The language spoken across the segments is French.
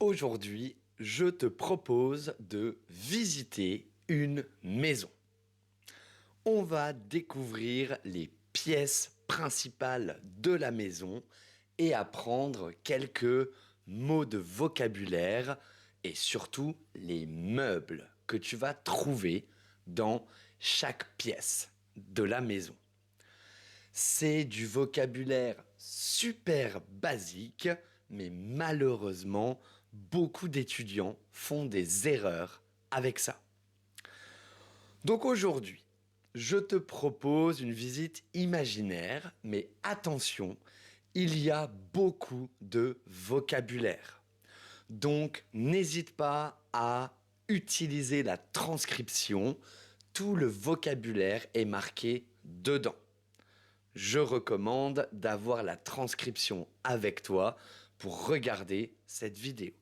Aujourd'hui, je te propose de visiter une maison. On va découvrir les pièces principales de la maison et apprendre quelques mots de vocabulaire et surtout les meubles que tu vas trouver dans chaque pièce de la maison. C'est du vocabulaire super basique, mais malheureusement, beaucoup d'étudiants font des erreurs avec ça. Donc aujourd'hui, je te propose une visite imaginaire, mais attention, il y a beaucoup de vocabulaire. Donc n'hésite pas à utiliser la transcription, tout le vocabulaire est marqué dedans. Je recommande d'avoir la transcription avec toi pour regarder cette vidéo.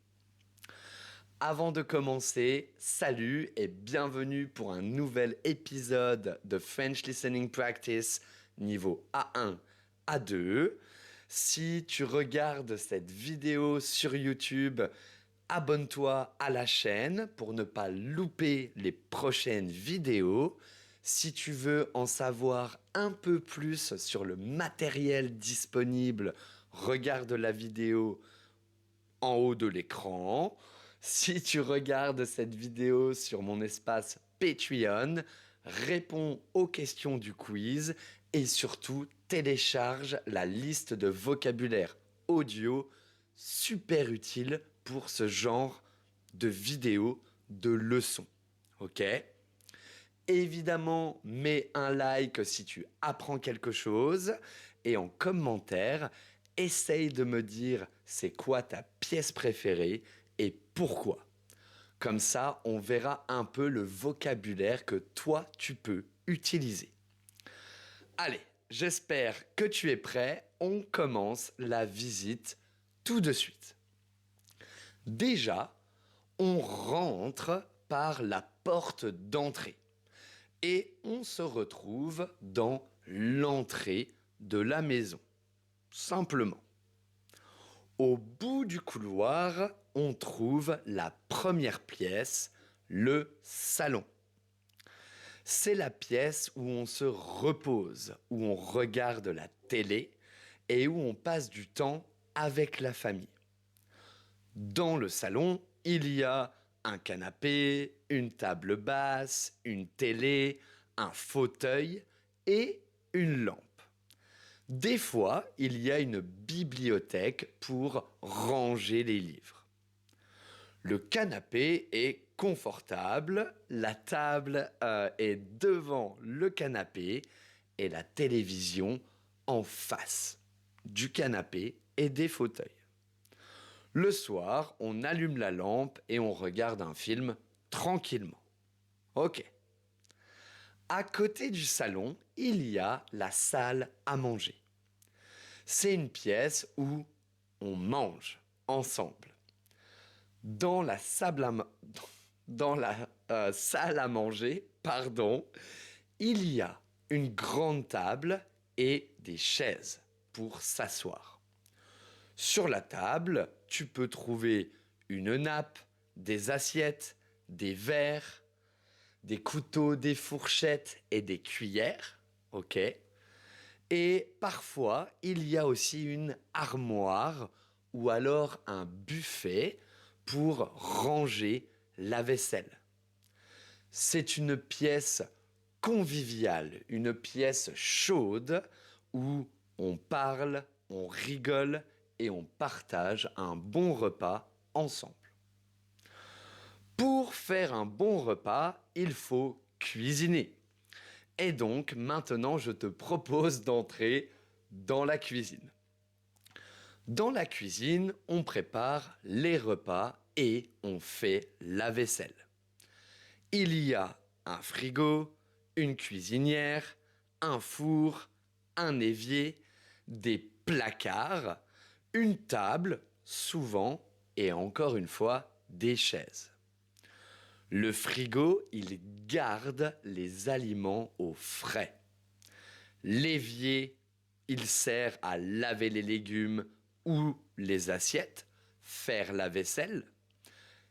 Avant de commencer, salut et bienvenue pour un nouvel épisode de French Listening Practice niveau A1, A2. Si tu regardes cette vidéo sur YouTube, abonne-toi à la chaîne pour ne pas louper les prochaines vidéos. Si tu veux en savoir un peu plus sur le matériel disponible, regarde la vidéo en haut de l'écran. Si tu regardes cette vidéo sur mon espace Patreon, réponds aux questions du quiz et surtout télécharge la liste de vocabulaire audio super utile pour ce genre de vidéos, de leçons. Ok ? Évidemment, mets un like si tu apprends quelque chose et en commentaire, essaye de me dire c'est quoi ta pièce préférée et pourquoi. Comme ça, on verra un peu le vocabulaire que toi, tu peux utiliser. Allez, j'espère que tu es prêt. On commence la visite tout de suite. Déjà, on rentre par la porte d'entrée. Et on se retrouve dans l'entrée de la maison, simplement. Au bout du couloir, on trouve la première pièce, le salon. C'est la pièce où on se repose, où on regarde la télé et où on passe du temps avec la famille. Dans le salon, il y a un canapé, une table basse, une télé, un fauteuil et une lampe. Des fois, il y a une bibliothèque pour ranger les livres. Le canapé est confortable, la table est devant le canapé et la télévision en face du canapé et des fauteuils. Le soir, on allume la lampe et on regarde un film tranquillement. Ok. À côté du salon, il y a la salle à manger. C'est une pièce où on mange ensemble. Dans la salle à manger, il y a une grande table et des chaises pour s'asseoir. Sur la table, tu peux trouver une nappe, des assiettes, des verres, des couteaux, des fourchettes et des cuillères. Ok. Et parfois, il y a aussi une armoire ou alors un buffet pour ranger la vaisselle. C'est une pièce conviviale, une pièce chaude où on parle, on rigole et on partage un bon repas ensemble. Pour faire un bon repas, il faut cuisiner. Et donc, maintenant, je te propose d'entrer dans la cuisine. Dans la cuisine, on prépare les repas et on fait la vaisselle. Il y a un frigo, une cuisinière, un four, un évier, des placards, une table, souvent, et encore une fois, des chaises. Le frigo, il garde les aliments au frais. L'évier, il sert à laver les légumes ou les assiettes, faire la vaisselle.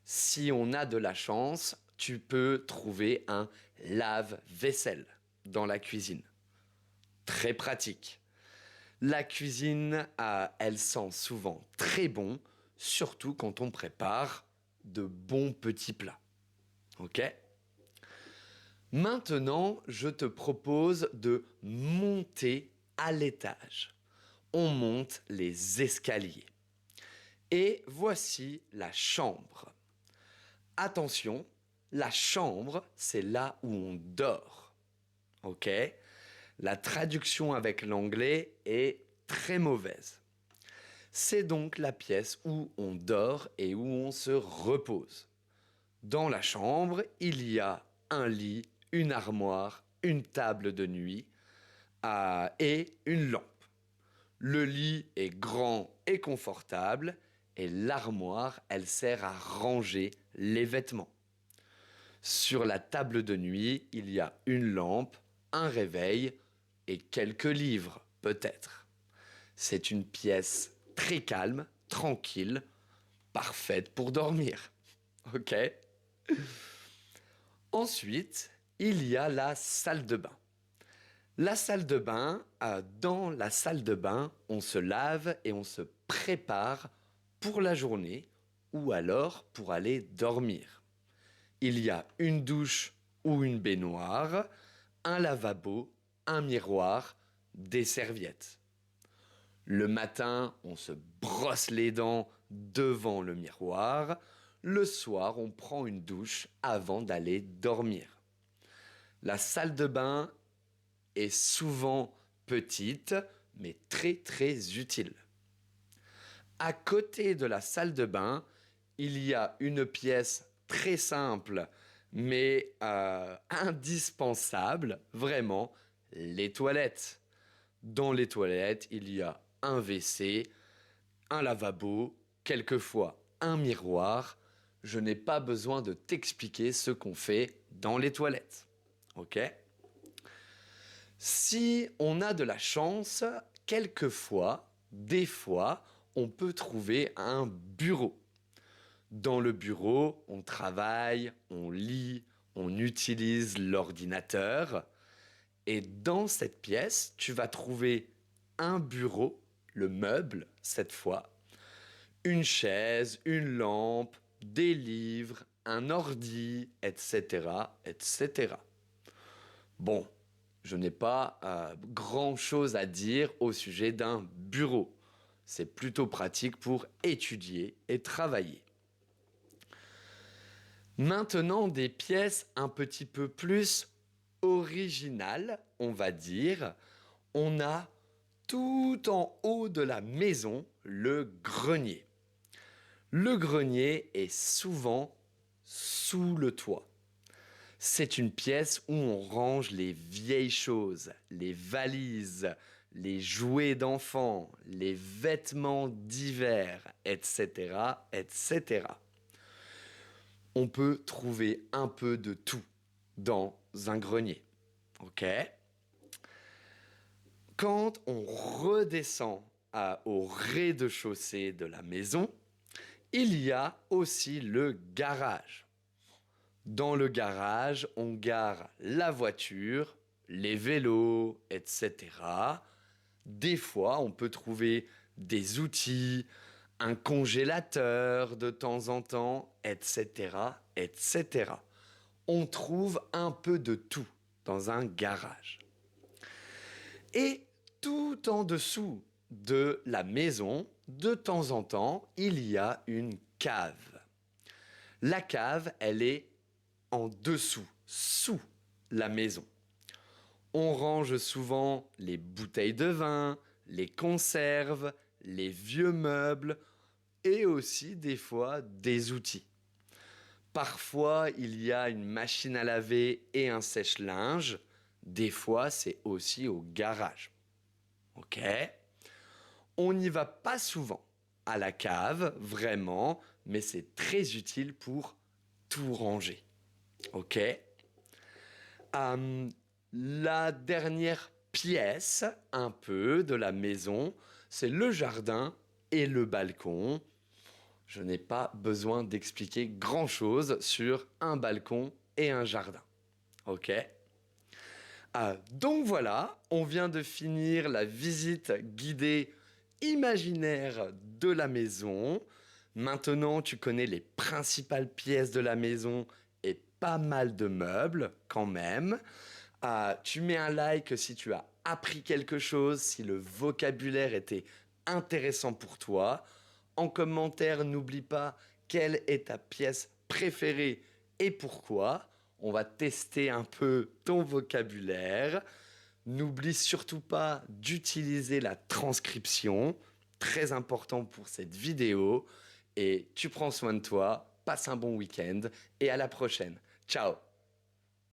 Si on a de la chance, tu peux trouver un lave-vaisselle dans la cuisine. Très pratique. La cuisine, elle sent souvent très bon, surtout quand on prépare de bons petits plats. Ok? Maintenant, je te propose de monter à l'étage. On monte les escaliers. Et voici la chambre. Attention, la chambre, c'est là où on dort. Ok? La traduction avec l'anglais est très mauvaise. C'est donc la pièce où on dort et où on se repose. Dans la chambre, il y a un lit, une armoire, une table de nuit et une lampe. Le lit est grand et confortable et l'armoire, elle sert à ranger les vêtements. Sur la table de nuit, il y a une lampe, un réveil et quelques livres, peut-être. C'est une pièce très calme, tranquille, parfaite pour dormir. Ok? Ensuite, il y a la salle de bain. La salle de bain, dans la salle de bain, on se lave et on se prépare pour la journée ou alors pour aller dormir. Il y a une douche ou une baignoire, un lavabo, un miroir, des serviettes. Le matin, on se brosse les dents devant le miroir. Le soir, on prend une douche avant d'aller dormir. La salle de bain est souvent petite, mais très très utile. À côté de la salle de bain, il y a une pièce très simple, mais indispensable, vraiment, les toilettes. Dans les toilettes, il y a un WC, un lavabo, quelquefois un miroir. Je n'ai pas besoin de t'expliquer ce qu'on fait dans les toilettes. Ok? Si on a de la chance, quelquefois, des fois, on peut trouver un bureau. Dans le bureau, on travaille, on lit, on utilise l'ordinateur. Et dans cette pièce, tu vas trouver un bureau, le meuble cette fois, une chaise, une lampe, des livres, un ordi, etc., etc. Bon, je n'ai pas grand-chose à dire au sujet d'un bureau. C'est plutôt pratique pour étudier et travailler. Maintenant, des pièces un petit peu plus originales, on va dire. On a tout en haut de la maison le grenier. Le grenier est souvent sous le toit. C'est une pièce où on range les vieilles choses, les valises, les jouets d'enfants, les vêtements d'hiver, etc., etc. On peut trouver un peu de tout dans un grenier. Ok? Quand on redescend au rez-de-chaussée de la maison, il y a aussi le garage. Dans le garage, on gare la voiture, les vélos, etc. Des fois, on peut trouver des outils, un congélateur de temps en temps, etc., etc. On trouve un peu de tout dans un garage. Et tout en dessous de la maison, de temps en temps, il y a une cave. La cave, elle est en dessous, sous la maison. On range souvent les bouteilles de vin, les conserves, les vieux meubles et aussi des fois des outils. Parfois, il y a une machine à laver et un sèche-linge. Des fois, c'est aussi au garage. Ok? On n'y va pas souvent à la cave, vraiment, mais c'est très utile pour tout ranger. Ok? La dernière pièce, un peu, de la maison, c'est le jardin et le balcon. Je n'ai pas besoin d'expliquer grand-chose sur un balcon et un jardin. Ok? Donc voilà, on vient de finir la visite guidée imaginaire de la maison. Maintenant, tu connais les principales pièces de la maison et pas mal de meubles quand même. Tu mets un like si tu as appris quelque chose, si le vocabulaire était intéressant pour toi. En commentaire, n'oublie pas quelle est ta pièce préférée et pourquoi. On va tester un peu ton vocabulaire. N'oublie surtout pas d'utiliser la transcription, très important pour cette vidéo. Et tu prends soin de toi, passe un bon week-end et à la prochaine. Ciao!